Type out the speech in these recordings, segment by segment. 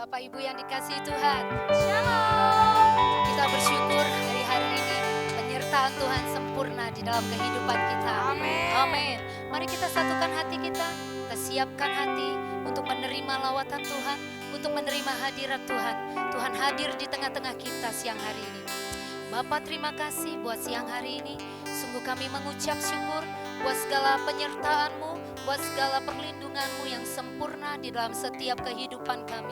Bapak Ibu yang dikasihi Tuhan. Shalom. Kita bersyukur hari-hari ini penyertaan Tuhan sempurna di dalam kehidupan kita. Amin. Amin. Mari kita satukan hati kita siapkan hati untuk menerima lawatan Tuhan, untuk menerima hadirat Tuhan. Tuhan hadir di tengah-tengah kita siang hari ini. Bapa, terima kasih buat siang hari ini. Sungguh kami mengucap syukur buat segala penyertaan-Mu, buat segala perlindungan-Mu yang sempurna di dalam setiap kehidupan kami.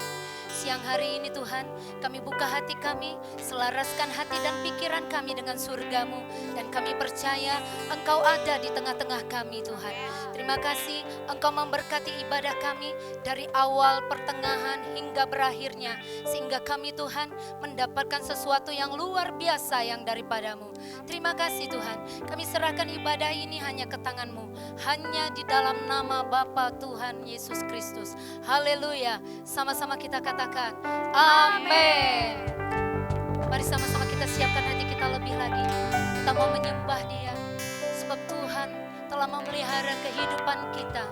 Siang hari ini Tuhan, kami buka hati kami, selaraskan hati dan pikiran kami dengan surga-Mu, dan kami percaya Engkau ada di tengah-tengah kami Tuhan. Terima kasih Engkau memberkati ibadah kami dari awal, pertengahan hingga berakhirnya, sehingga kami Tuhan mendapatkan sesuatu yang luar biasa yang daripada-Mu. Terima kasih Tuhan, kami serahkan ibadah ini hanya ke tangan-Mu, hanya di dalam nama Bapa Tuhan Yesus Kristus. Haleluya. Sama-sama kita katakan amin. Mari sama-sama kita siapkan hati kita lebih lagi. Kita mau menyembah Dia, sebab Tuhan telah memelihara kehidupan kita.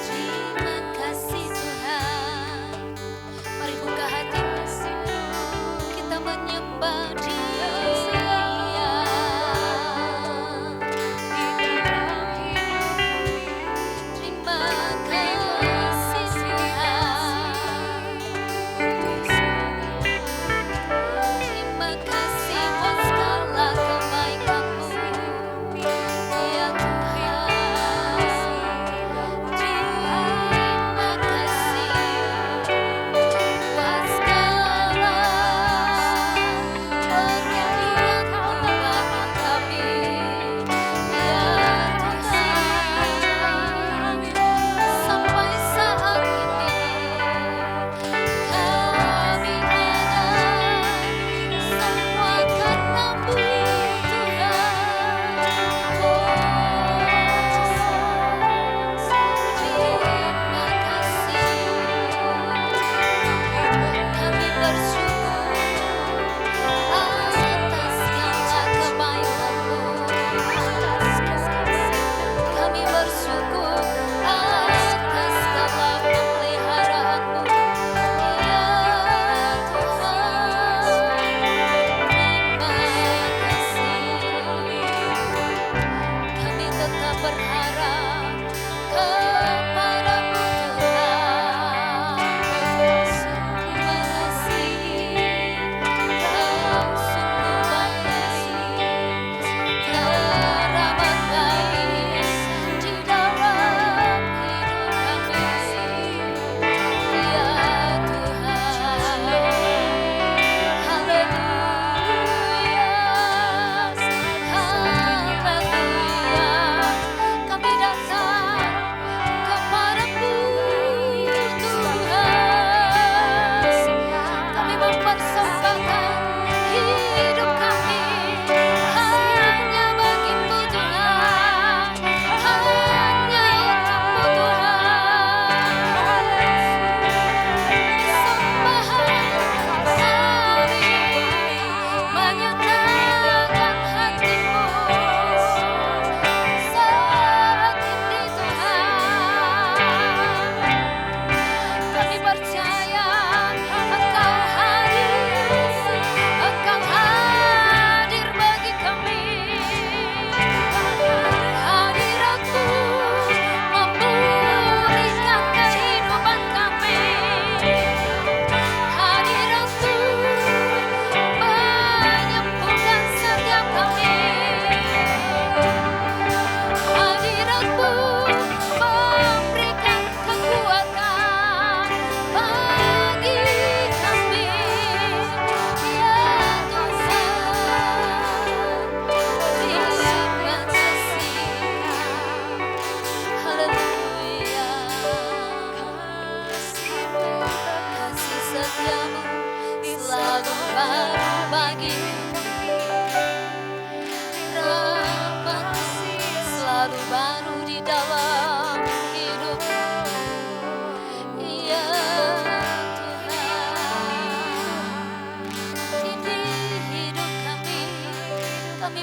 Terima kasih Tuhan. Mari buka hati, kita menyembah Dia.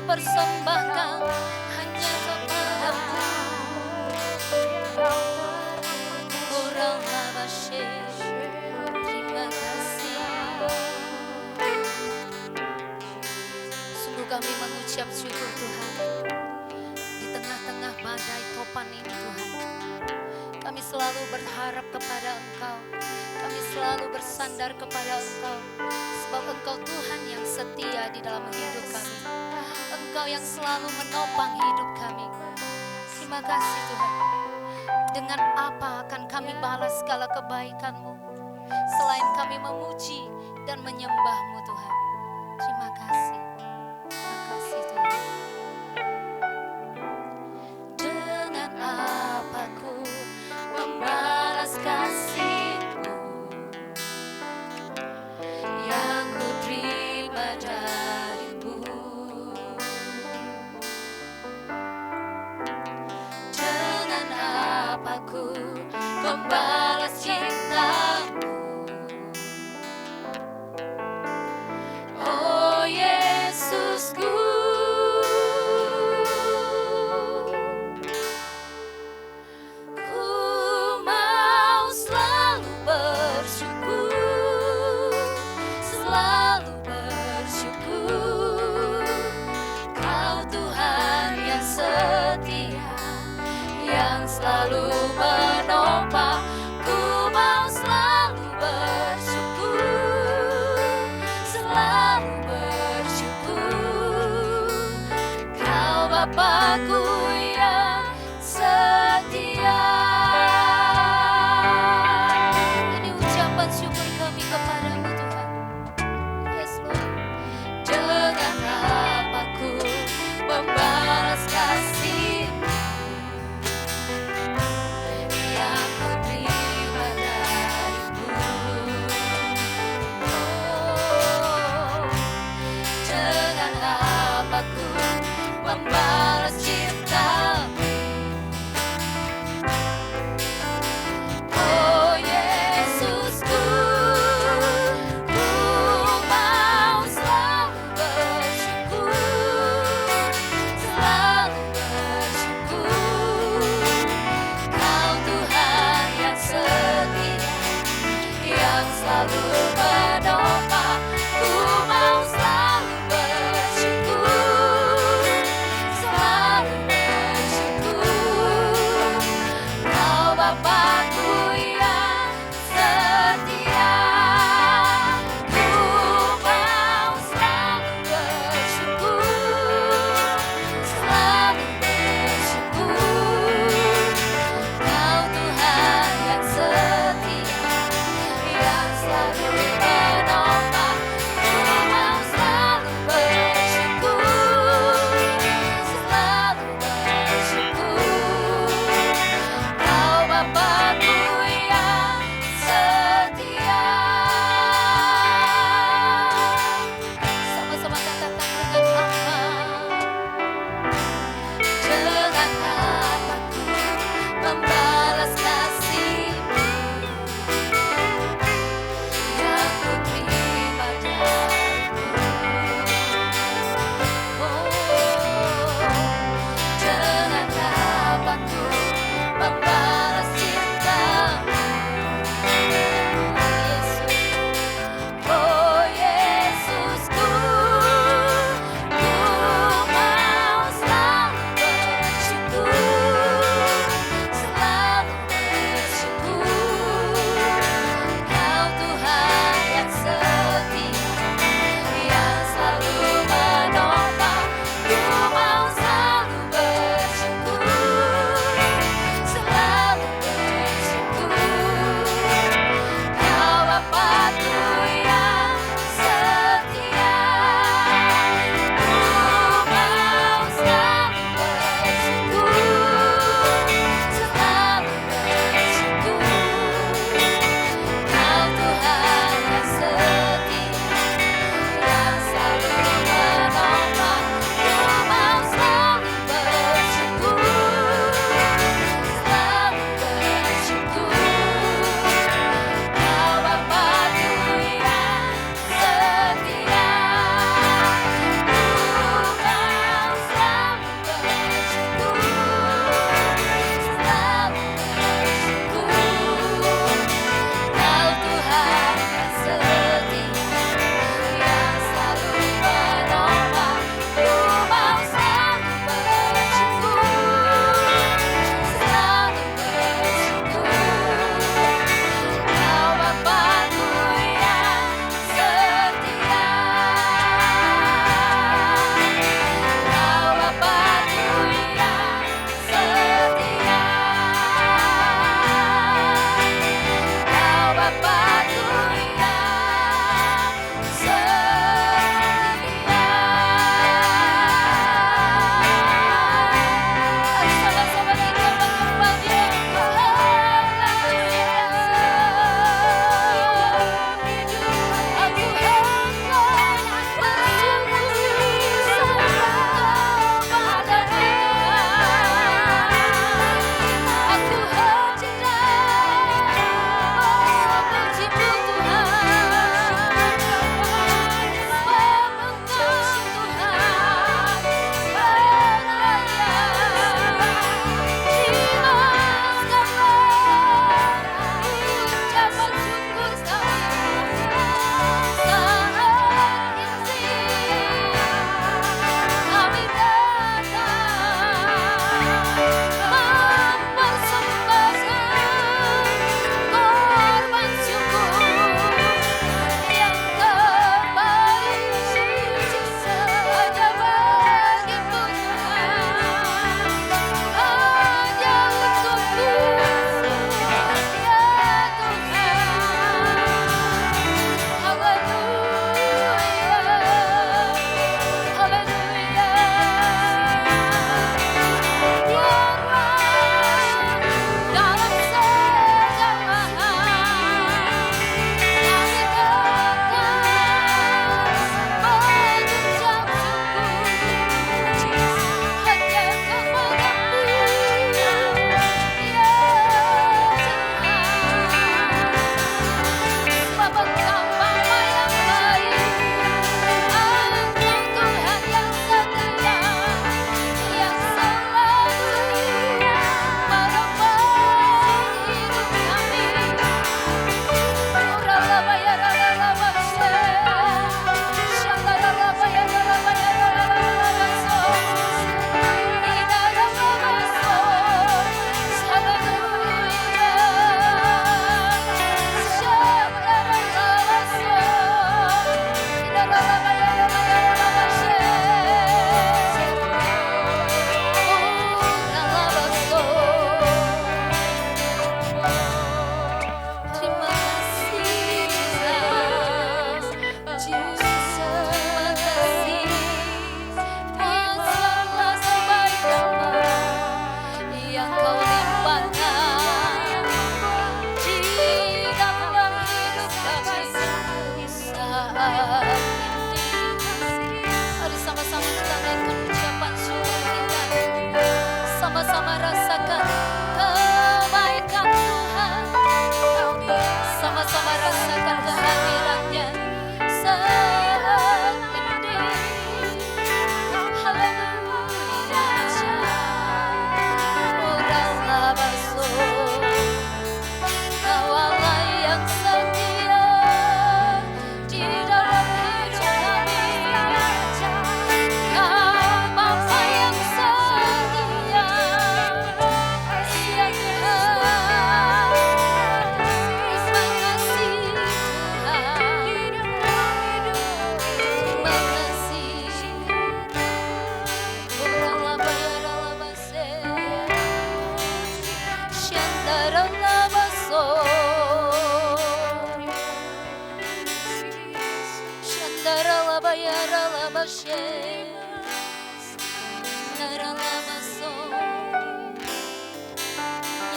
Persembahkan hanya kepadamu. ucap syukur Tuhan. Di tengah-tengah badai topan ini Tuhan, kami selalu berharap kepada Engkau. Kami selalu bersandar kepada Engkau. Sebab Engkau Tuhan yang setia di dalam hidup kami. Engkau yang selalu menopang hidup kami. Terima kasih Tuhan. Dengan apa akan kami balas segala kebaikan-Mu selain kami memuji dan menyembah-Mu Tuhan. Terima kasih. Terima kasih Tuhan. Dengan apa ku membalas kasih-Mu yang ku terima dari-Mu. Dengan apa ku membalas cinta-Mu, oh Yesusku. Ku mau selalu bersyukur, selalu bersyukur. Kau Tuhan yang setia, yang selalu menopang. Ku mau selalu bersyukur, selalu bersyukur. Kau Bapakku yang setia. Ini ucapan syukur kami kepadamu Tuhan. Yes Lord. Dengan apa ku membalas kasih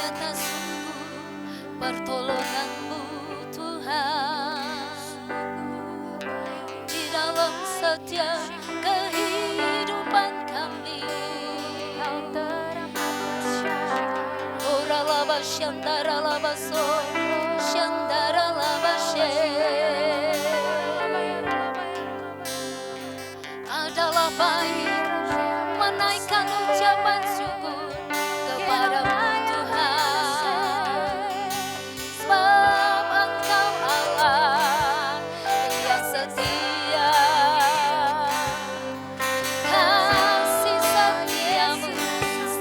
Nyata sungguh pertolongan-Mu Tuhan, di dalam setiap kehidupan kami. Ora laba shandara laba so, shandara laba she. Adalah baik menaikkan ucapan syukur kepada-Mu Tuhan, sebab Engkau Allah yang setia. Kasih setia-Mu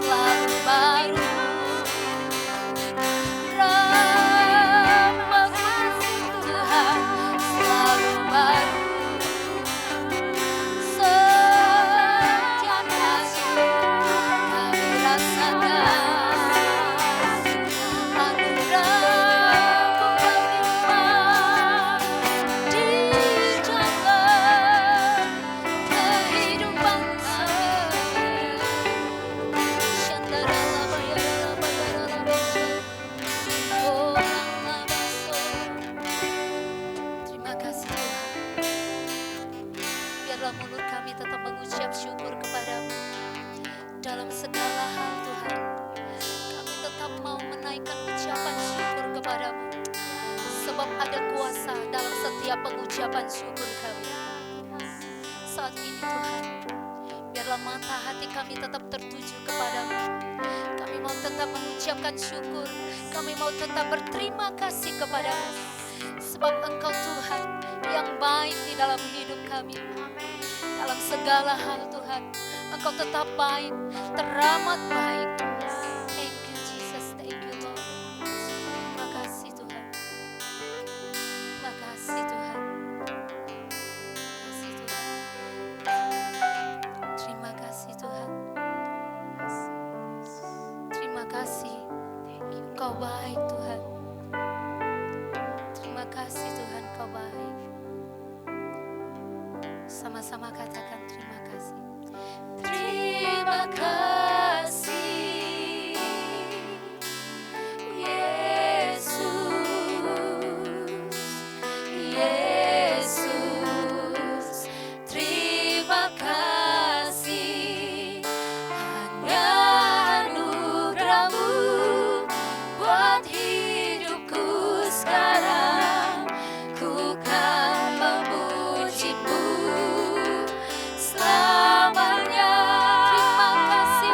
selalu baru, rahmat-Mu Tuhan selalu baru. Setiap pagi kami rasakan anugerah-Mu melimpah di dalam kehidupan kami. Terima kasih Tuhan. Biarlah mulut kami tetap mengucap syukur kepada-Mu dalam segala hal Tuhan. Kami tetap mau menaikkan ucapan syukur kepada-Mu, sebab ada kuasa dalam setiap pengucapan syukur kami. Saat ini Tuhan, biarlah mata hati kami tetap tertuju kepada-Mu. Kami mau tetap mengucapkan syukur, kami mau tetap berterima kasih kepada-Mu, sebab Engkau Tuhan yang baik di dalam hidup kami. Dalam segala hal Tuhan, Engkau tetap baik, teramat baik. Thank you Jesus, thank you Lord. Terima kasih Tuhan. Terima kasih Tuhan. Terima kasih Tuhan. Terima kasih. Engkau baik Tuhan. Terima kasih Tuhan, Kau baik. Sama-sama katakan terima kasih. Terima kasih Yesus, Yesus. Terima kasih hanya anugerah-Mu buat hidupku sekarang. Ku kan memuji-Mu selamanya. Terima kasih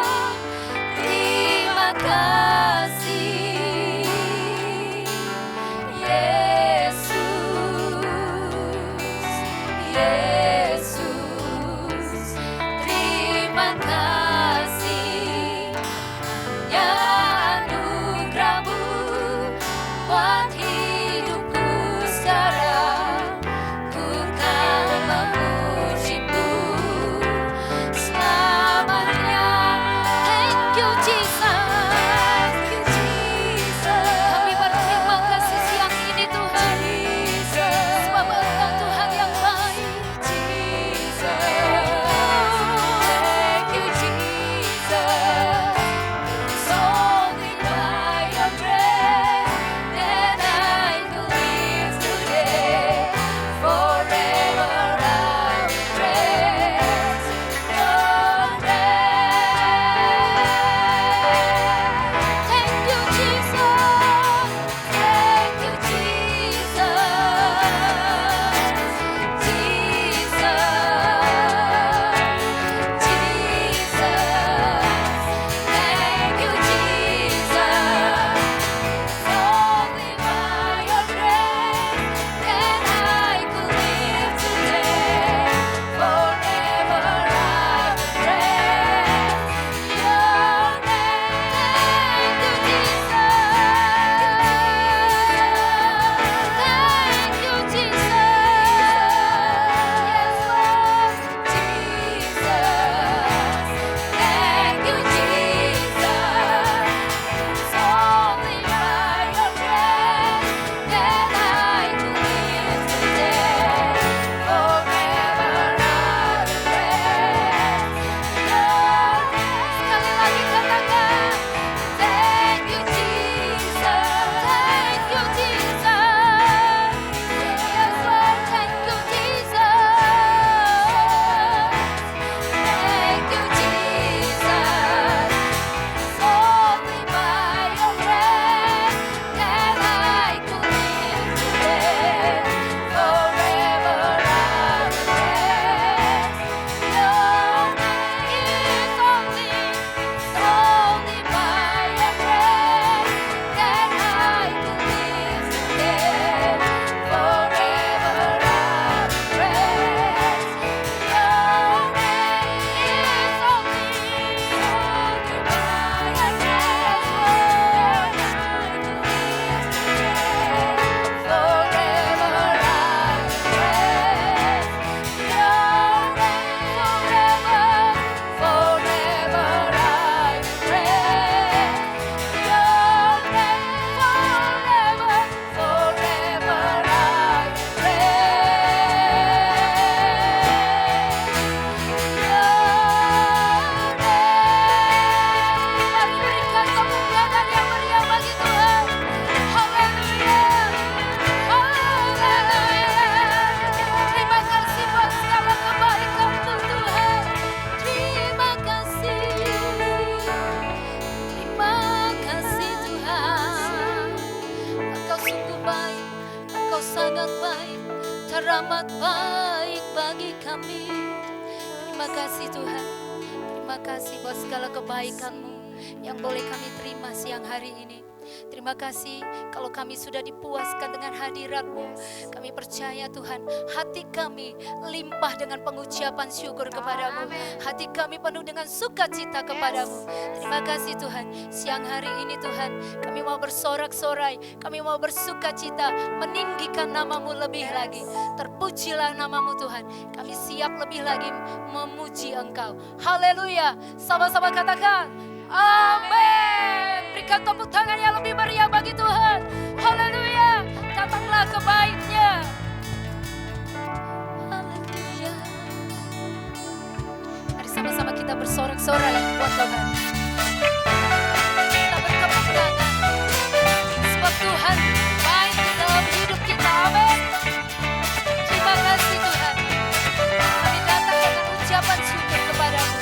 teramat baik bagi kami. Terima kasih Tuhan. Terima kasih buat segala kebaikan-Mu yang boleh kami terima siang hari ini. Terima kasih kalau kami sudah dipuaskan dengan hadirat-Mu. Kami percaya Tuhan, hati kami limpah dengan pengucapan syukur kepadamu. Hati kami penuh dengan sukacita kepadamu. Terima kasih Tuhan, siang hari ini Tuhan, kami mau bersorak-sorai, kami mau bersukacita, meninggikan nama-Mu lebih lagi. Terpujilah nama-Mu Tuhan, kami siap lebih lagi memuji Engkau. Haleluya, sama-sama katakan, amin. Berikan tepuk tangan yang lebih meriah bagi Tuhan. Haleluya. Datanglah kebaiknya. Haleluya. Mari sama-sama kita bersorak-sorai buat Tuhan. Kita bertepuk tangan. Sebab Tuhan baik di dalam hidup kita. Amin. Terima kasih Tuhan. Kami datang dengan ucapan syukur kepadamu.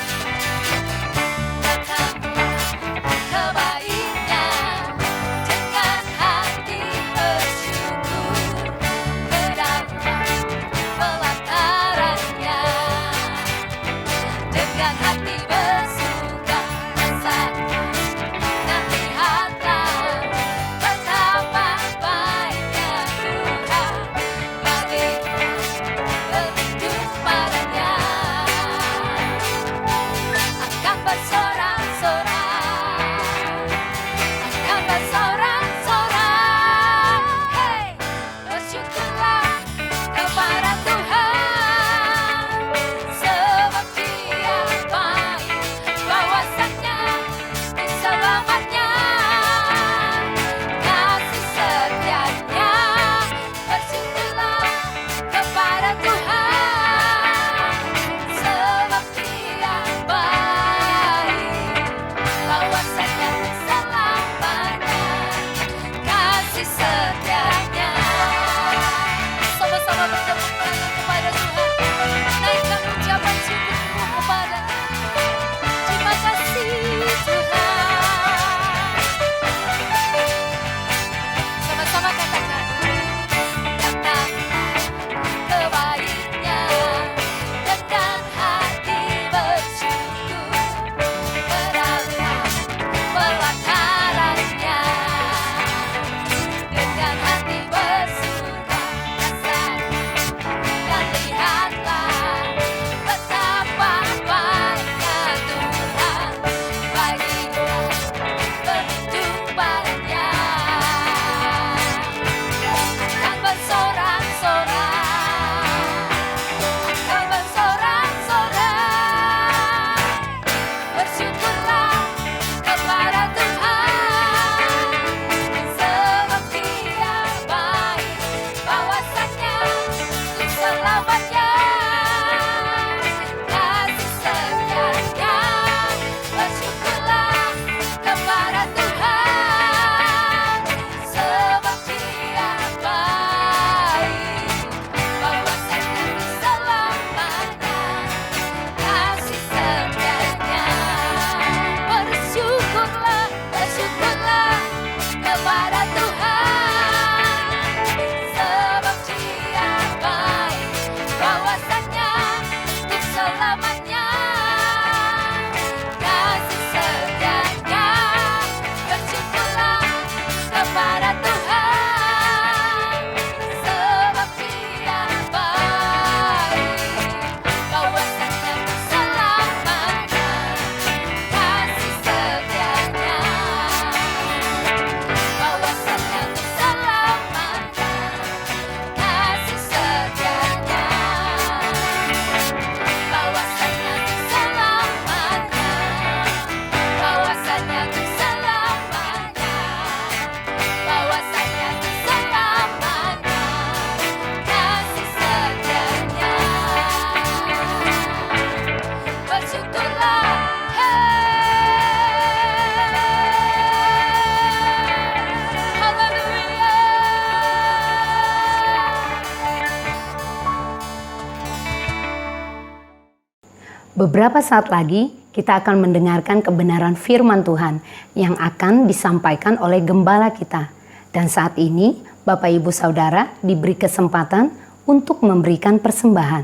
Beberapa saat lagi kita akan mendengarkan kebenaran firman Tuhan yang akan disampaikan oleh gembala kita. Dan saat ini Bapak Ibu Saudara diberi kesempatan untuk memberikan persembahan.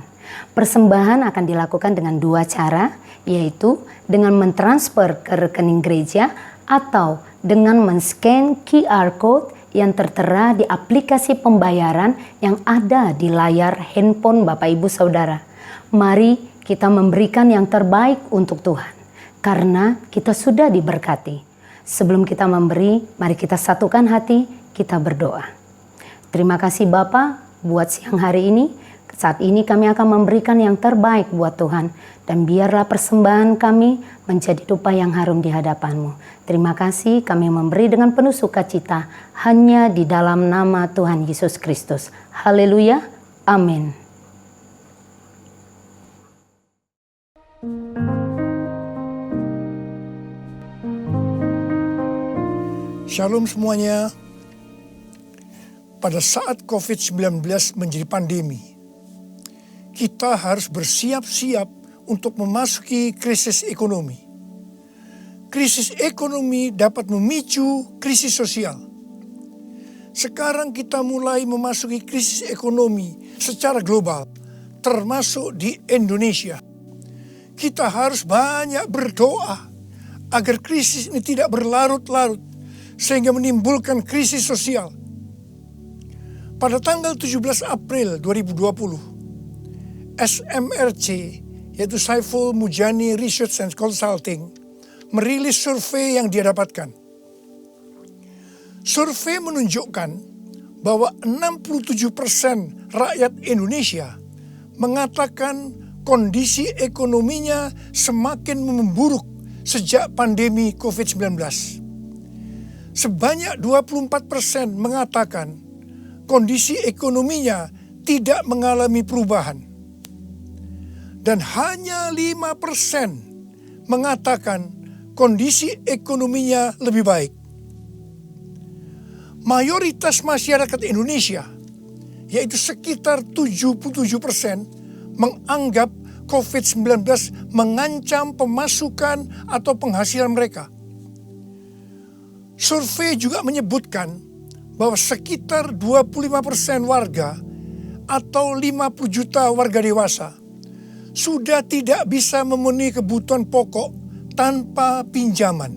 Persembahan akan dilakukan dengan dua cara, yaitu dengan mentransfer ke rekening gereja atau dengan men-scan QR code yang tertera di aplikasi pembayaran yang ada di layar handphone Bapak Ibu Saudara. Mari kita memberikan yang terbaik untuk Tuhan, karena kita sudah diberkati. Sebelum kita memberi, mari kita satukan hati, kita berdoa. Terima kasih Bapa buat siang hari ini. Saat ini kami akan memberikan yang terbaik buat Tuhan. Dan biarlah persembahan kami menjadi dupa yang harum di hadapan-Mu. Terima kasih kami memberi dengan penuh sukacita hanya di dalam nama Tuhan Yesus Kristus. Haleluya. Amin. Shalom semuanya. Pada saat COVID-19 menjadi pandemi, kita harus bersiap-siap untuk memasuki krisis ekonomi. Krisis ekonomi dapat memicu krisis sosial. Sekarang kita mulai memasuki krisis ekonomi secara global, termasuk di Indonesia. Kita harus banyak berdoa agar krisis ini tidak berlarut-larut sehingga menimbulkan krisis sosial. Pada tanggal 17 April 2020, SMRC, yaitu Saiful Mujani Research and Consulting, merilis survei yang dia dapatkan. Survei menunjukkan bahwa 67% rakyat Indonesia mengatakan kondisi ekonominya semakin memburuk sejak pandemi COVID-19. Sebanyak 24% mengatakan kondisi ekonominya tidak mengalami perubahan. Dan hanya 5% mengatakan kondisi ekonominya lebih baik. Mayoritas masyarakat Indonesia, yaitu sekitar 77%, menganggap COVID-19 mengancam pemasukan atau penghasilan mereka. Survei juga menyebutkan bahwa sekitar 25% warga atau 50 juta warga dewasa sudah tidak bisa memenuhi kebutuhan pokok tanpa pinjaman.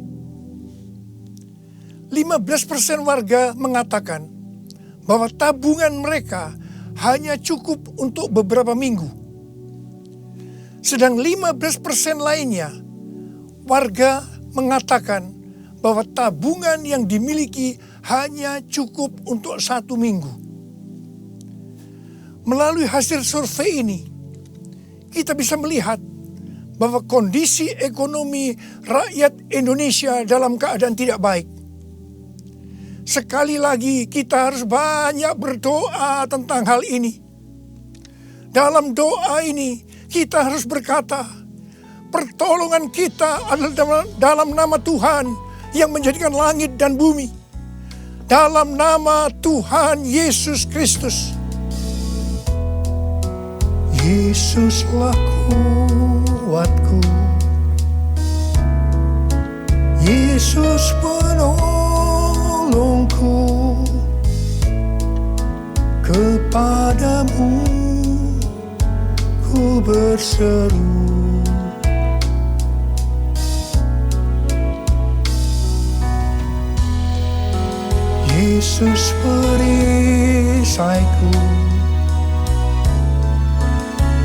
15% warga mengatakan bahwa tabungan mereka hanya cukup untuk beberapa minggu. Sedang 15% lainnya warga mengatakan bahwa tabungan yang dimiliki hanya cukup untuk 1 minggu. Melalui hasil survei ini, kita bisa melihat bahwa kondisi ekonomi rakyat Indonesia dalam keadaan tidak baik. Sekali lagi kita harus banyak berdoa tentang hal ini. Dalam doa ini kita harus berkata, pertolongan kita adalah dalam nama Tuhan yang menjadikan langit dan bumi. Dalam nama Tuhan Yesus Kristus. Yesuslah kuatku, Yesus penolongku, kepadamu ku berseru. Yesus perisaiku,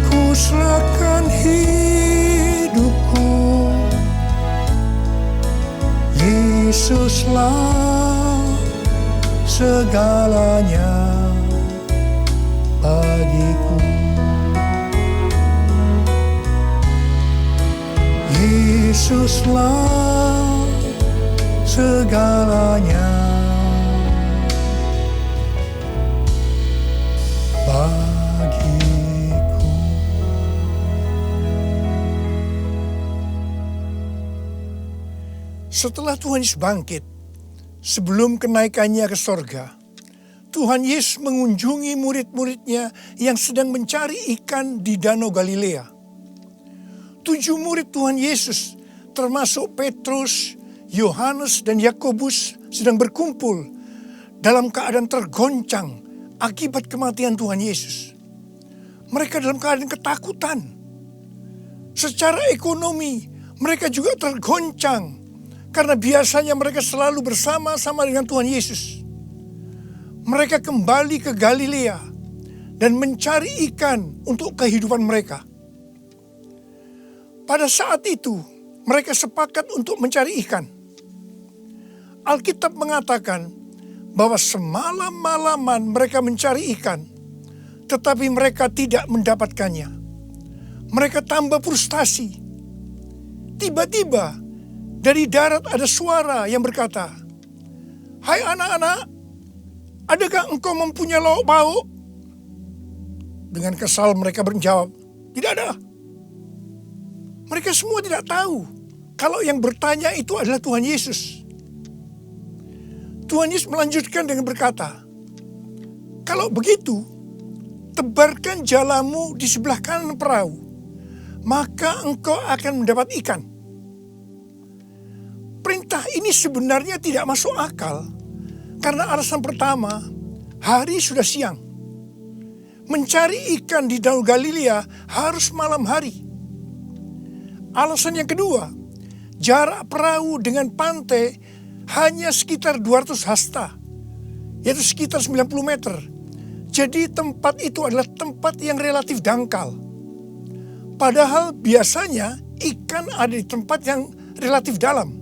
ku serahkan hidupku. Yesuslah segalanya bagiku. Yesuslah segalanya bagiku. Setelah Tuhan Yesus bangkit, sebelum kenaikannya ke sorga, Tuhan Yesus mengunjungi murid-muridnya yang sedang mencari ikan di Danau Galilea. 7 murid Tuhan Yesus, termasuk Petrus, Yohanes, dan Yakobus, sedang berkumpul dalam keadaan tergoncang akibat kematian Tuhan Yesus. mereka dalam keadaan ketakutan. Secara ekonomi, mereka juga tergoncang karena biasanya mereka selalu bersama-sama dengan Tuhan Yesus. Mereka kembali ke Galilea dan mencari ikan untuk kehidupan mereka. Pada saat itu, mereka sepakat untuk mencari ikan. Alkitab mengatakan bahwa semalam-malaman mereka mencari ikan, tetapi mereka tidak mendapatkannya. Mereka tambah frustasi. Tiba-tiba dari darat ada suara yang berkata, "Hai anak-anak, adakah engkau mempunyai lauk pauk?" Dengan kesal mereka menjawab, "Tidak ada." Mereka semua tidak tahu kalau yang bertanya itu adalah Tuhan Yesus. Tuhan Yesus melanjutkan dengan berkata, "Kalau begitu, tebarkan jalamu di sebelah kanan perahu, maka engkau akan mendapat ikan." Perintah ini sebenarnya tidak masuk akal karena alasan pertama, hari sudah siang. Mencari ikan di Danau Galilea harus malam hari. Alasan yang kedua, jarak perahu dengan pantai hanya sekitar 200 hasta, yaitu sekitar 90 meter. Jadi tempat itu adalah tempat yang relatif dangkal. Padahal biasanya ikan ada di tempat yang relatif dalam.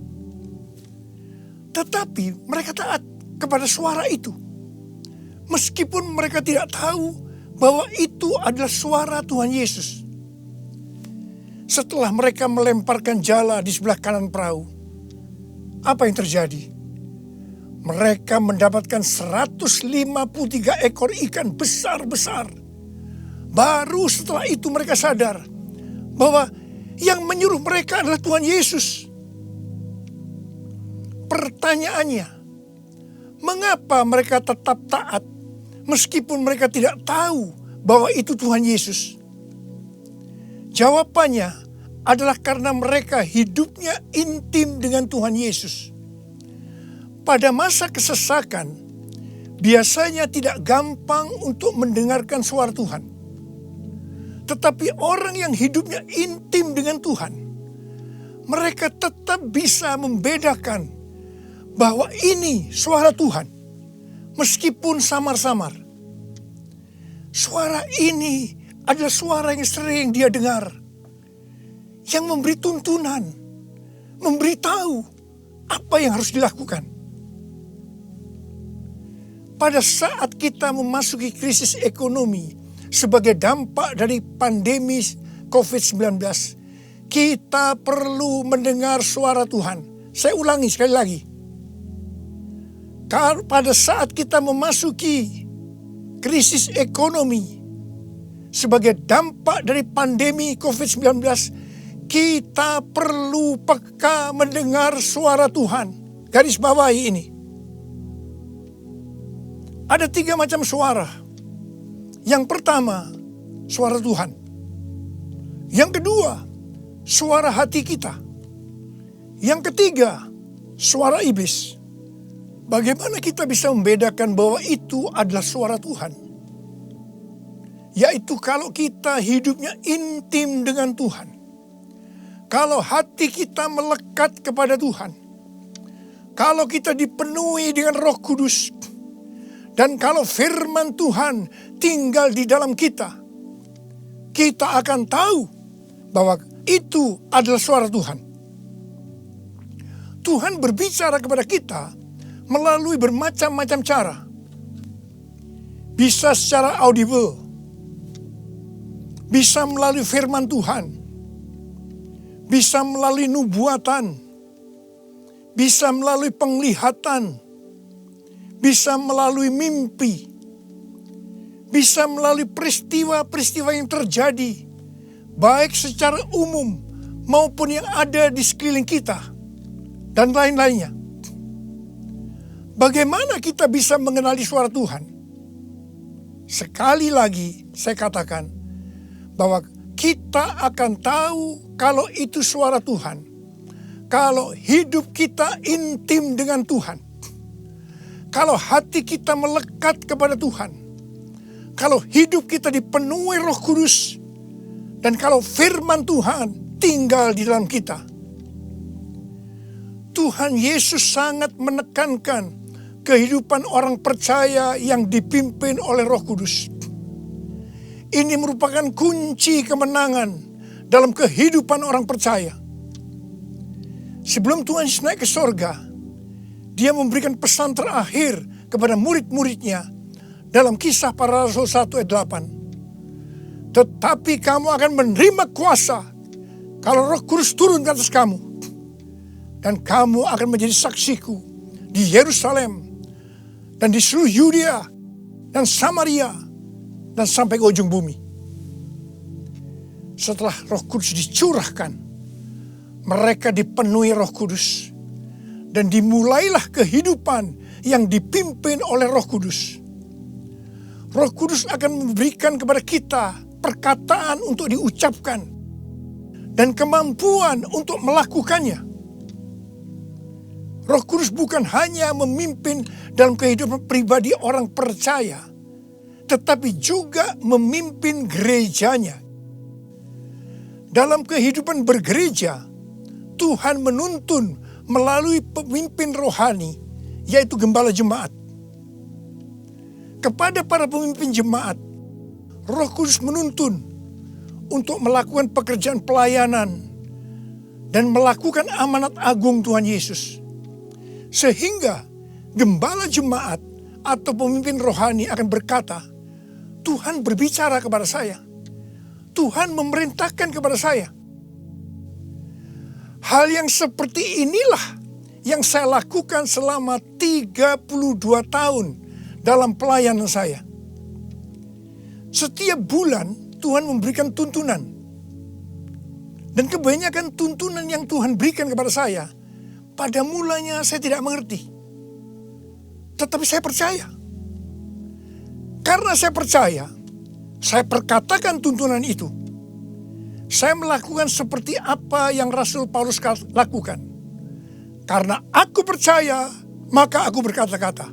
Tetapi mereka taat kepada suara itu. Meskipun mereka tidak tahu bahwa itu adalah suara Tuhan Yesus. Setelah mereka melemparkan jala di sebelah kanan perahu, apa yang terjadi? Mereka mendapatkan 153 ekor ikan besar-besar. Baru setelah itu mereka sadar bahwa yang menyuruh mereka adalah Tuhan Yesus. Pertanyaannya, mengapa mereka tetap taat meskipun mereka tidak tahu bahwa itu Tuhan Yesus? Jawabannya adalah karena mereka hidupnya intim dengan Tuhan Yesus. Pada masa kesesakan, biasanya tidak gampang untuk mendengarkan suara Tuhan. Tetapi orang yang hidupnya intim dengan Tuhan, mereka tetap bisa membedakan bahwa ini suara Tuhan, meskipun samar-samar. Suara ini adalah suara yang sering dia dengar, yang memberi tuntunan, memberitahu apa yang harus dilakukan. Pada saat kita memasuki krisis ekonomi sebagai dampak dari pandemi COVID-19, kita perlu mendengar suara Tuhan. Saya ulangi sekali lagi. Pada saat kita memasuki krisis ekonomi sebagai dampak dari pandemi COVID-19, kita perlu peka mendengar suara Tuhan. Garis bawahi ini. Ada 3 macam suara. Yang pertama, suara Tuhan. Yang kedua, suara hati kita. Yang ketiga, suara iblis. Bagaimana kita bisa membedakan bahwa itu adalah suara Tuhan? Yaitu kalau kita hidupnya intim dengan Tuhan. Kalau hati kita melekat kepada Tuhan. Kalau kita dipenuhi dengan Roh Kudus. Dan kalau firman Tuhan tinggal di dalam kita, kita akan tahu bahwa itu adalah suara Tuhan. Tuhan berbicara kepada kita melalui bermacam-macam cara. Bisa secara audible, bisa melalui firman Tuhan, bisa melalui nubuatan, bisa melalui penglihatan, bisa melalui mimpi, bisa melalui peristiwa-peristiwa yang terjadi, baik secara umum maupun yang ada di sekeliling kita, dan lain-lainnya. Bagaimana kita bisa mengenali suara Tuhan? Sekali lagi saya katakan bahwa kita akan tahu kalau itu suara Tuhan, kalau hidup kita intim dengan Tuhan. Kalau hati kita melekat kepada Tuhan, kalau hidup kita dipenuhi Roh Kudus, dan kalau firman Tuhan tinggal di dalam kita. Tuhan Yesus sangat menekankan kehidupan orang percaya yang dipimpin oleh Roh Kudus. Ini merupakan kunci kemenangan dalam kehidupan orang percaya. Sebelum Tuhan Yesus naik ke sorga, dia memberikan pesan terakhir kepada murid-muridnya dalam Kisah Para Rasul 1 ayat 8. Tetapi kamu akan menerima kuasa kalau Roh Kudus turun ke atas kamu. Dan kamu akan menjadi saksiku di Yerusalem dan di seluruh Yudea dan Samaria dan sampai ke ujung bumi. Setelah Roh Kudus dicurahkan, mereka dipenuhi Roh Kudus. Dan dimulailah kehidupan yang dipimpin oleh Roh Kudus. Roh Kudus akan memberikan kepada kita perkataan untuk diucapkan dan kemampuan untuk melakukannya. Roh Kudus bukan hanya memimpin dalam kehidupan pribadi orang percaya, tetapi juga memimpin gerejanya. Dalam kehidupan bergereja, Tuhan menuntun melalui pemimpin rohani, yaitu gembala jemaat. Kepada para pemimpin jemaat, Roh Kudus menuntun untuk melakukan pekerjaan pelayanan dan melakukan amanat agung Tuhan Yesus. Sehingga gembala jemaat atau pemimpin rohani akan berkata, Tuhan berbicara kepada saya. Tuhan memerintahkan kepada saya. Hal yang seperti inilah yang saya lakukan selama 32 tahun dalam pelayanan saya. Setiap bulan Tuhan memberikan tuntunan. Dan kebanyakan tuntunan yang Tuhan berikan kepada saya, pada mulanya saya tidak mengerti. Tetapi saya percaya. Karena saya percaya, saya perkatakan tuntunan itu. Saya melakukan seperti apa yang Rasul Paulus lakukan. Karena aku percaya, maka aku berkata-kata.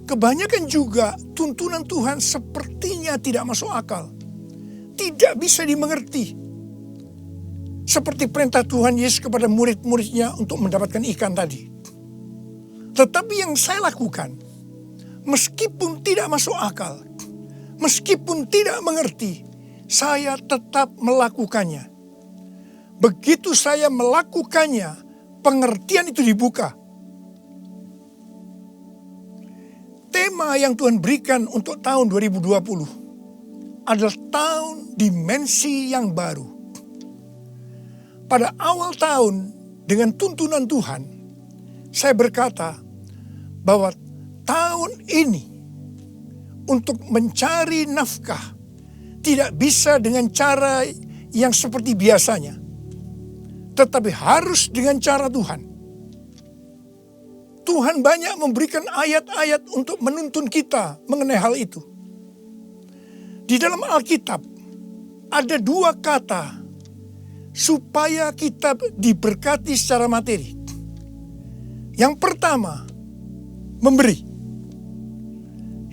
Kebanyakan juga tuntunan Tuhan sepertinya tidak masuk akal. Tidak bisa dimengerti. Seperti perintah Tuhan Yesus kepada murid-muridnya untuk mendapatkan ikan tadi. Tetapi yang saya lakukan, meskipun tidak masuk akal, meskipun tidak mengerti, saya tetap melakukannya. Begitu saya melakukannya, pengertian itu dibuka. Tema yang Tuhan berikan untuk tahun 2020 adalah tahun dimensi yang baru. Pada awal tahun dengan tuntunan Tuhan, saya berkata bahwa tahun ini untuk mencari nafkah tidak bisa dengan cara yang seperti biasanya, tetapi harus dengan cara Tuhan. Tuhan banyak memberikan ayat-ayat untuk menuntun kita mengenai hal itu. Di dalam Alkitab ada 2 kata supaya kita diberkati secara materi. Yang pertama, memberi.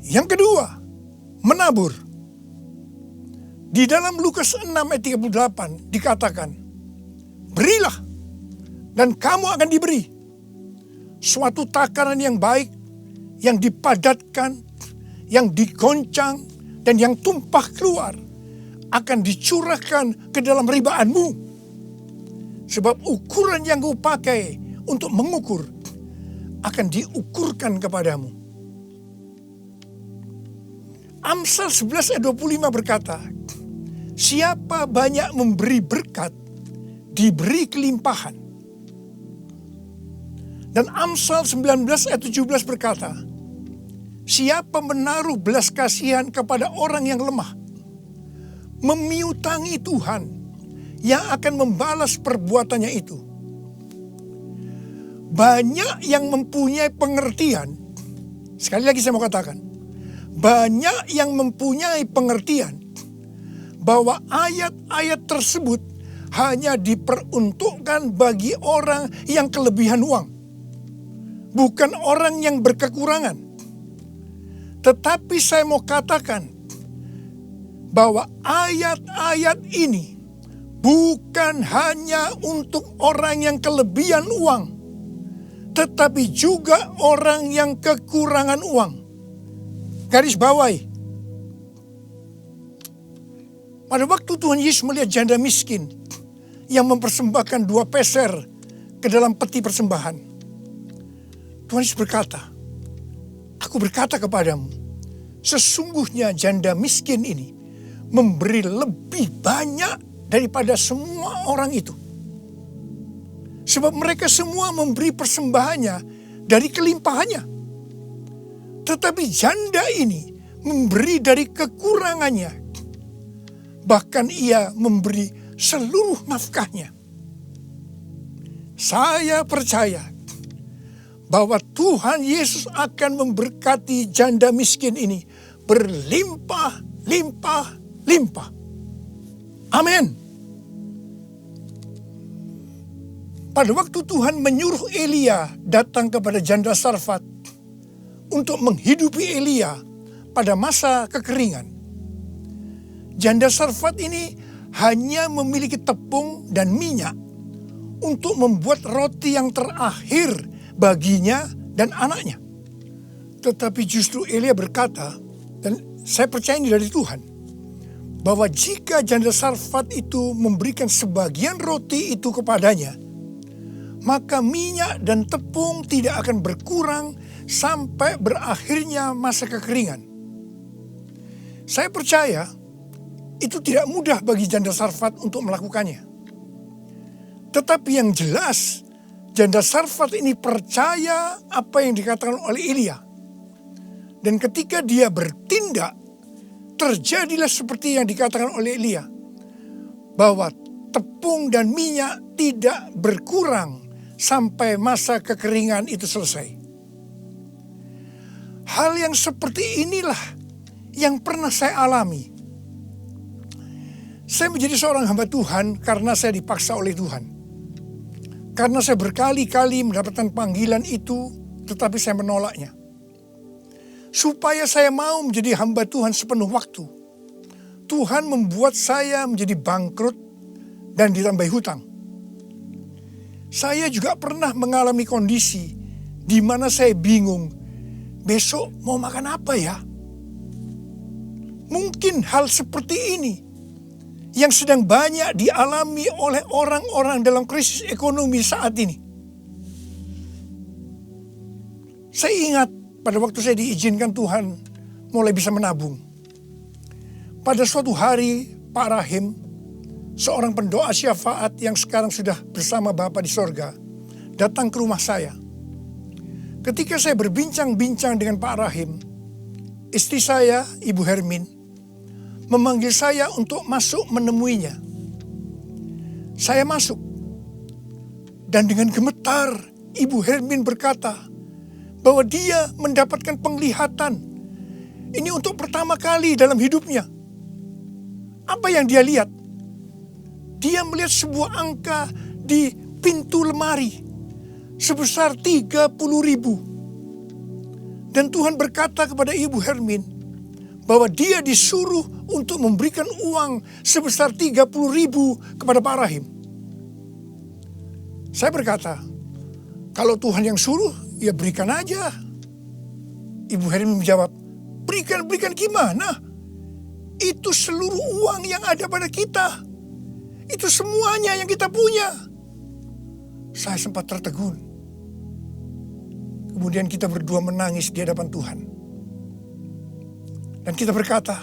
Yang kedua, menabur. Di dalam Lukas 6 ayat 38 dikatakan, berilah dan kamu akan diberi. Suatu takaran yang baik, yang dipadatkan, yang digoncang, dan yang tumpah keluar akan dicurahkan ke dalam ribaanmu. Sebab ukuran yang kau pakai untuk mengukur akan diukurkan kepadamu. Amsal 11 ayat 25 berkata, siapa banyak memberi berkat, diberi kelimpahan. Dan Amsal 19 ayat 17 berkata, siapa menaruh belas kasihan kepada orang yang lemah, memiutangi Tuhan yang akan membalas perbuatannya itu. Banyak yang mempunyai pengertian, sekali lagi saya mau katakan, banyak yang mempunyai pengertian bahwa ayat-ayat tersebut hanya diperuntukkan bagi orang yang kelebihan uang, bukan orang yang berkekurangan. Tetapi saya mau katakan bahwa ayat-ayat ini bukan hanya untuk orang yang kelebihan uang, tetapi juga orang yang kekurangan uang. Garis bawahi. Pada waktu Tuhan Yesus melihat janda miskin yang mempersembahkan 2 peser ke dalam peti persembahan, Tuhan Yesus berkata, "Aku berkata kepadamu, sesungguhnya janda miskin ini memberi lebih banyak daripada semua orang itu. Sebab mereka semua memberi persembahannya dari kelimpahannya. Tetapi janda ini memberi dari kekurangannya. Bahkan ia memberi seluruh nafkahnya." Saya percaya bahwa Tuhan Yesus akan memberkati janda miskin ini berlimpah, limpah, limpah. Amin. Pada waktu Tuhan menyuruh Elia datang kepada janda Sarfat untuk menghidupi Elia pada masa kekeringan, janda Sarfat ini hanya memiliki tepung dan minyak untuk membuat roti yang terakhir baginya dan anaknya. Tetapi justru Elia berkata, dan saya percaya ini dari Tuhan, bahwa jika janda Sarfat itu memberikan sebagian roti itu kepadanya, maka minyak dan tepung tidak akan berkurang sampai berakhirnya masa kekeringan. Saya percaya itu tidak mudah bagi janda Sarfat untuk melakukannya. Tetapi yang jelas, janda Sarfat ini percaya apa yang dikatakan oleh Elia. Dan ketika dia bertindak, terjadilah seperti yang dikatakan oleh Elia, bahwa tepung dan minyak tidak berkurang sampai masa kekeringan itu selesai. Hal yang seperti inilah yang pernah saya alami. Saya menjadi seorang hamba Tuhan karena saya dipaksa oleh Tuhan. Karena saya berkali-kali mendapatkan panggilan itu, tetapi saya menolaknya. Supaya saya mau menjadi hamba Tuhan sepenuh waktu, Tuhan membuat saya menjadi bangkrut dan ditambahi hutang. Saya juga pernah mengalami kondisi di mana saya bingung, besok mau makan apa ya? Mungkin hal seperti ini yang sedang banyak dialami oleh orang-orang dalam krisis ekonomi saat ini. Saya ingat pada waktu saya diizinkan Tuhan mulai bisa menabung. Pada suatu hari Pak Rahim, seorang pendoa syafaat yang sekarang sudah bersama Bapa di sorga, datang ke rumah saya. Ketika saya berbincang-bincang dengan Pak Rahim, istri saya, Ibu Hermin, memanggil saya untuk masuk menemuinya. Saya masuk, dan dengan gemetar Ibu Hermin berkata bahwa dia mendapatkan penglihatan. Ini untuk pertama kali dalam hidupnya. Apa yang dia lihat? Dia melihat sebuah angka di pintu lemari sebesar 30.000. Dan Tuhan berkata kepada Ibu Hermin bahwa dia disuruh untuk memberikan uang sebesar 30.000 kepada Pak Rahim. Saya berkata, kalau Tuhan yang suruh, ya berikan aja. Ibu Hermin menjawab, berikan gimana? Itu seluruh uang yang ada pada kita. Itu semuanya yang kita punya. Saya sempat tertegun. Kemudian kita berdua menangis di hadapan Tuhan. Dan kita berkata,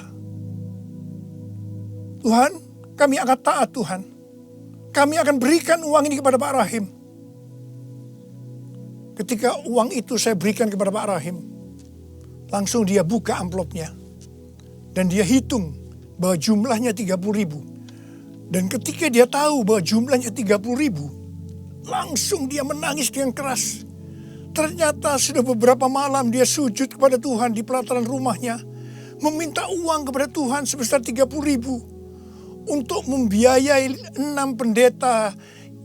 Tuhan, kami akan taat Tuhan. Kami akan berikan uang ini kepada Pak Rahim. Ketika uang itu saya berikan kepada Pak Rahim, langsung dia buka amplopnya. Dan dia hitung bahwa jumlahnya 30.000. Dan ketika dia tahu bahwa jumlahnya 30.000, langsung dia menangis dengan keras. Ternyata sudah beberapa malam dia sujud kepada Tuhan di pelataran rumahnya, meminta uang kepada Tuhan sebesar 30.000 untuk membiayai 6 pendeta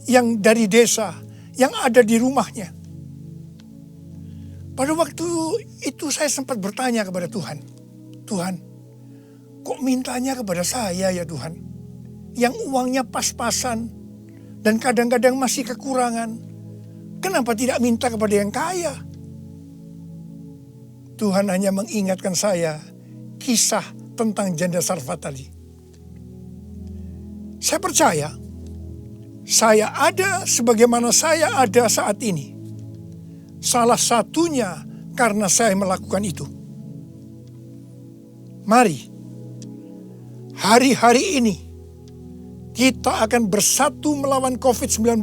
yang dari desa yang ada di rumahnya. Pada waktu itu saya sempat bertanya kepada Tuhan, Tuhan, kok mintanya kepada saya ya Tuhan? Yang uangnya pas-pasan dan kadang-kadang masih kekurangan. Kenapa tidak minta kepada yang kaya? Tuhan hanya mengingatkan saya kisah tentang janda Sarfat tadi. Saya percaya, saya ada sebagaimana saya ada saat ini. Salah satunya karena saya melakukan itu. Mari, hari-hari ini kita akan bersatu melawan COVID-19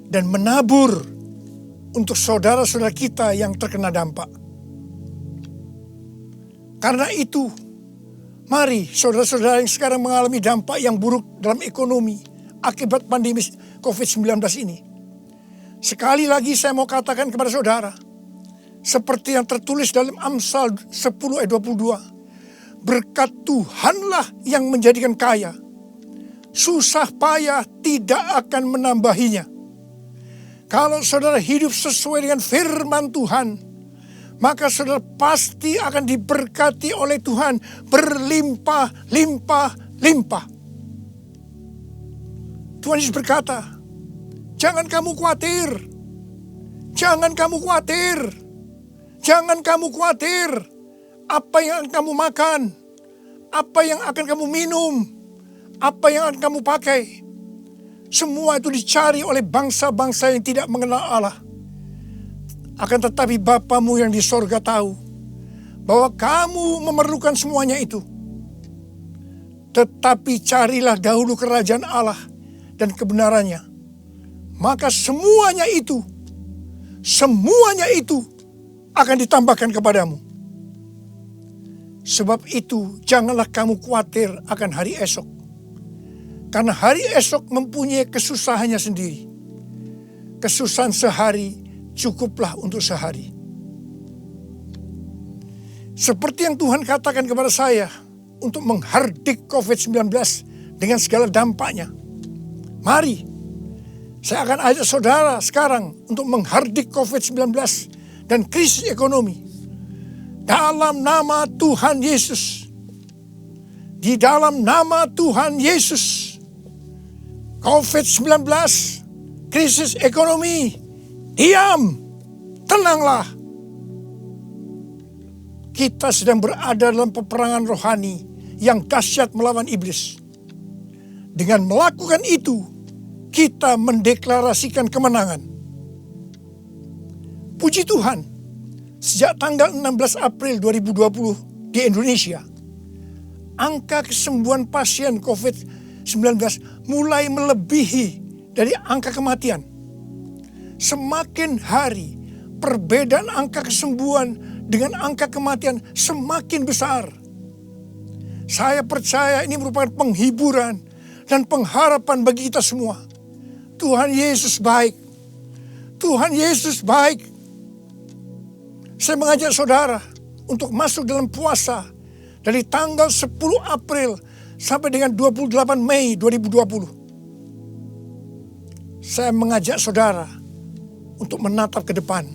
dan menabur untuk saudara-saudara kita yang terkena dampak. Karena itu, mari saudara-saudara yang sekarang mengalami dampak yang buruk dalam ekonomi akibat pandemi COVID-19 ini. Sekali lagi saya mau katakan kepada saudara, seperti yang tertulis dalam Amsal 10 ayat 22. Berkat Tuhanlah yang menjadikan kaya. Susah payah tidak akan menambahinya. Kalau saudara hidup sesuai dengan firman Tuhan, maka saudara pasti akan diberkati oleh Tuhan berlimpah, limpah, limpah. Tuhan Yesus berkata, jangan kamu khawatir. Jangan kamu khawatir. Jangan kamu khawatir. Apa yang akan kamu makan? Apa yang akan kamu minum? Apa yang akan kamu pakai? Semua itu dicari oleh bangsa-bangsa yang tidak mengenal Allah. Akan tetapi Bapamu yang di sorga tahu bahwa kamu memerlukan semuanya itu. Tetapi carilah dahulu kerajaan Allah dan kebenarannya. Maka semuanya itu akan ditambahkan kepadamu. Sebab itu janganlah kamu khawatir akan hari esok. Karena hari esok mempunyai kesusahannya sendiri. Kesusahan sehari cukuplah untuk sehari. Seperti yang Tuhan katakan kepada saya untuk menghardik COVID-19 dengan segala dampaknya. Mari, saya akan ajak saudara sekarang untuk menghardik COVID-19 dan krisis ekonomi. Dalam nama Tuhan Yesus. Di dalam nama Tuhan Yesus. COVID-19, krisis ekonomi, diam, tenanglah. Kita sedang berada dalam peperangan rohani yang dahsyat melawan iblis. Dengan melakukan itu, kita mendeklarasikan kemenangan. Puji Tuhan, sejak tanggal 16 April 2020 di Indonesia, angka kesembuhan pasien COVID-19 mulai melebihi dari angka kematian. Semakin hari, perbedaan angka kesembuhan dengan angka kematian semakin besar. Saya percaya ini merupakan penghiburan dan pengharapan bagi kita semua. Tuhan Yesus baik. Tuhan Yesus baik. Saya mengajak saudara untuk masuk dalam puasa dari tanggal 10 April sampai dengan 28 Mei 2020. Saya mengajak saudara untuk menatap ke depan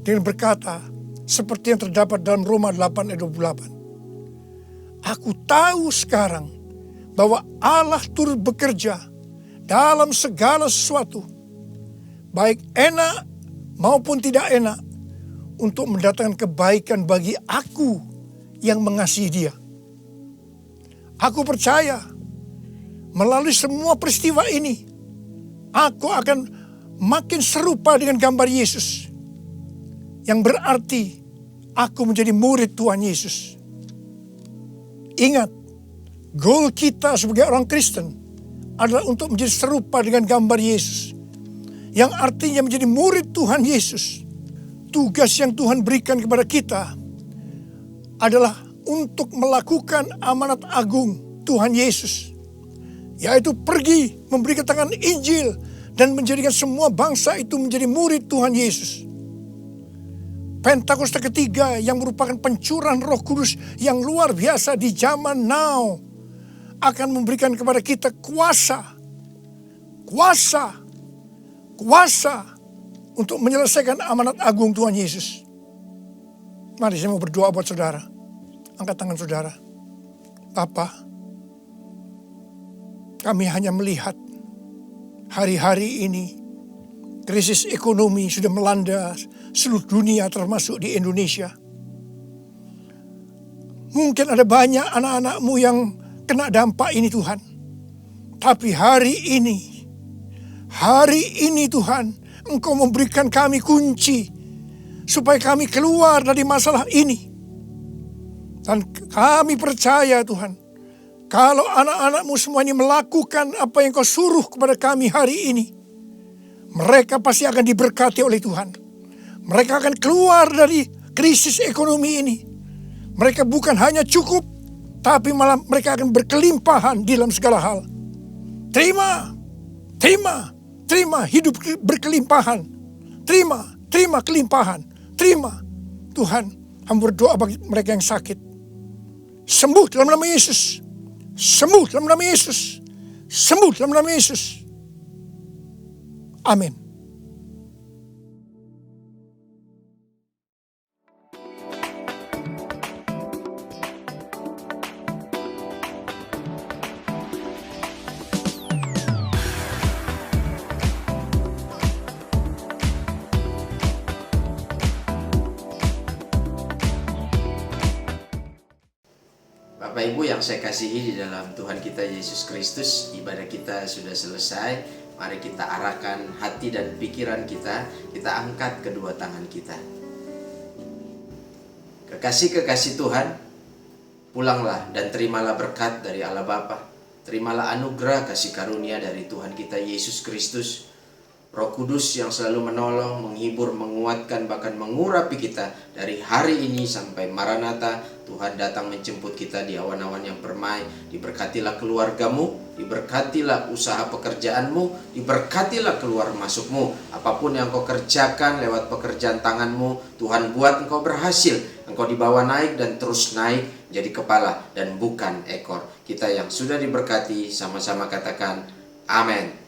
dengan berkata seperti yang terdapat dalam Roma 8 ayat 28. Aku tahu sekarang bahwa Allah turut bekerja dalam segala sesuatu, baik enak maupun tidak enak, untuk mendatangkan kebaikan bagi aku yang mengasihi Dia. Aku percaya melalui semua peristiwa ini, aku akan makin serupa dengan gambar Yesus, yang berarti aku menjadi murid Tuhan Yesus. Ingat, goal kita sebagai orang Kristen adalah untuk menjadi serupa dengan gambar Yesus, yang artinya menjadi murid Tuhan Yesus. Tugas yang Tuhan berikan kepada kita adalah untuk melakukan amanat agung Tuhan Yesus, yaitu pergi memberitakan Injil dan menjadikan semua bangsa itu menjadi murid Tuhan Yesus. Pentakosta ketiga yang merupakan pencurahan Roh Kudus yang luar biasa di zaman now akan memberikan kepada kita kuasa untuk menyelesaikan amanat agung Tuhan Yesus. Mari saya mau berdoa buat saudara. Angkat tangan saudara. Bapa, kami hanya melihat hari-hari ini krisis ekonomi sudah melanda seluruh dunia termasuk di Indonesia. Mungkin ada banyak anak-anak-Mu yang kena dampak ini Tuhan. Tapi hari ini Tuhan, Engkau memberikan kami kunci supaya kami keluar dari masalah ini. Dan kami percaya Tuhan, kalau anak-anak-Mu semua ini melakukan apa yang Kau suruh kepada kami hari ini, mereka pasti akan diberkati oleh Tuhan. Mereka akan keluar dari krisis ekonomi ini. Mereka bukan hanya cukup, tapi malah mereka akan berkelimpahan di dalam segala hal. Terima hidup berkelimpahan. Terima kelimpahan. Terima. Tuhan, hamba berdoa bagi mereka yang sakit. Sembuh dalam nama Yesus. Sembuh dalam nama Yesus. Sembuh dalam nama Yesus. Amin. Bapak Ibu yang saya kasihi di dalam Tuhan kita Yesus Kristus, ibadah kita sudah selesai. Mari kita arahkan hati dan pikiran kita angkat kedua tangan kita. Kekasih-kekasih Tuhan, pulanglah dan terimalah berkat dari Allah Bapa. Terimalah anugerah kasih karunia dari Tuhan kita Yesus Kristus. Roh Kudus yang selalu menolong, menghibur, menguatkan, bahkan mengurapi kita dari hari ini sampai Maranatha. Tuhan datang menjemput kita di awan-awan yang permai. Diberkatilah keluargamu, diberkatilah usaha pekerjaanmu, diberkatilah keluar masukmu. Apapun yang kau kerjakan lewat pekerjaan tanganmu, Tuhan buat engkau berhasil. Engkau dibawa naik dan terus naik, jadi kepala dan bukan ekor. Kita yang sudah diberkati sama-sama katakan amin.